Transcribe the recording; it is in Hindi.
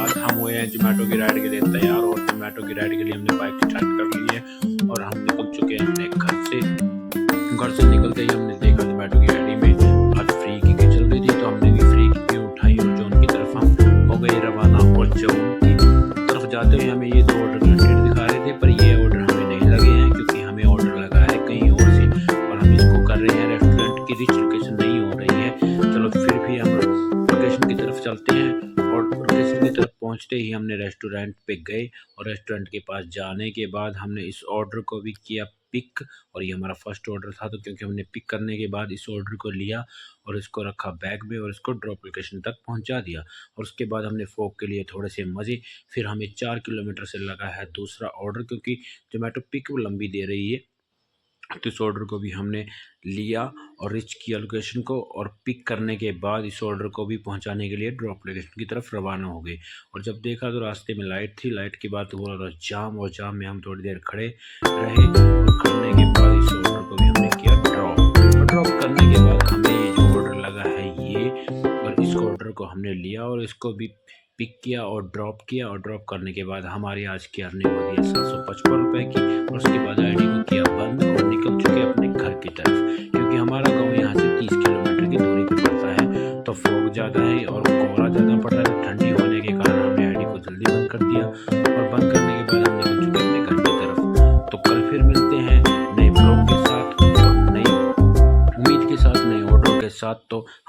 बाद हम हुए हैं जोमेटो की राइड के लिए तैयार, और जोमेटो की राइड के लिए हमने बाइक स्टार्ट कर ली है और हम निकल चुके हैं अपने घर से। घर से निकलते ही हमने देखा जोमेटो की गाड़ी में आज फ्री की चल रही थी, तो हमने भी फ्री की उठाई और जोन की तरफ हम हो गए रवाना। और जोन की तरफ जाते हुए हमें ये 2 ऑर्डर कंटेंट दिखा रहे थे, पर ये ऑर्डर हमें नहीं लगे हैं क्योंकि हमें ऑर्डर लगा है कहीं और से, और हम इसको कर रहे हैं रेस्टोरेंट की रिच लोकेशन नहीं हो रही है। चलो फिर भी हम लोकेशन की तरफ चलते हैं, और लोकेशन की तरफ पहुंचते ही हमने रेस्टोरेंट पे गए, और रेस्टोरेंट के पास जाने के बाद हमने इस ऑर्डर को भी किया पिक, और ये हमारा फर्स्ट ऑर्डर था, तो क्योंकि हमने पिक करने के बाद इस ऑर्डर को लिया और इसको रखा बैग में और इसको ड्रॉप लोकेशन तक पहुंचा दिया। और उसके बाद हमने फोक के लिए थोड़े से मज़े, फिर हमें 4 किलोमीटर से लगा है दूसरा ऑर्डर, क्योंकि जोमेटो पिक लंबी दे रही है, तो इस ऑर्डर को भी हमने लिया और रीच किया लोकेशन को, और पिक करने के बाद इस ऑर्डर को भी पहुंचाने के लिए ड्रॉप लोकेशन की तरफ रवाना हो गए। और जब देखा तो रास्ते में लाइट थी, लाइट के बाद हुआ था जाम, और जाम में हम थोड़ी देर खड़े रहे, और खड़ने के बाद इस ऑर्डर को भी हमने किया ड्रॉप, और ड्रॉप करने के बाद हमें ये जो ऑर्डर लगा है ये, और इस ऑर्डर को हमने लिया और इसको भी पिक किया और ड्रॉप किया, और ड्रॉप करने के बाद हमारी आज की अर्निंग होती है 755 रुपये की। और उसके बाद आईडी को किया बंद और निकल चुके अपने घर की तरफ, क्योंकि हमारा गांव यहाँ से 30 किलोमीटर की दूरी पर पड़ता है, तो फॉग ज़्यादा है और कोहरा ज़्यादा पड़ रहा है। ठंडी होने के कारण हमने आईडी को जल्दी बंद कर दिया, और बंद करने के बाद हम निकल चुके अपने घर की तरफ। तो कल फिर मिलते हैं नए ब्लॉग के साथ और नई उम्मीद के साथ, नए ऑर्डर के साथ। तो